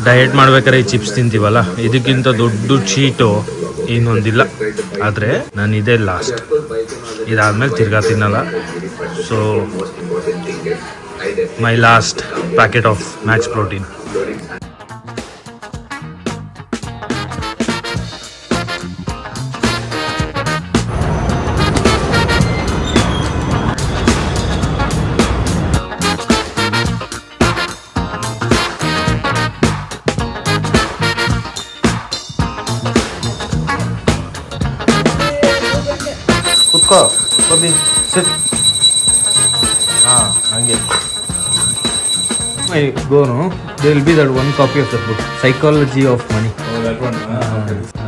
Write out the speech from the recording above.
Diet ಮಾಡ್ಬೇಕಾದ್ರೆ ಈ chips ತಿಂತೀವಲ್ಲ, ಇದಕ್ಕಿಂತ ದೊಡ್ಡ ಚೀಟು ಇನ್ನೊಂದಿಲ್ಲ. ಆದರೆ ನಾನು ಇದೇ ಲಾಸ್ಟ್, ಇದಾದ್ಮೇಲೆ ತಿರ್ಗಾ ತಿನ್ನಲ್ಲ. So my last packet of Max protein. ಕುತ್ಕೋ ಗೋಬಿ, ಸಿಟ್. ಹಾಂ, ಹಂಗೆ go no, there will be that one copy of that book, Psychology of Money. Oh, that one.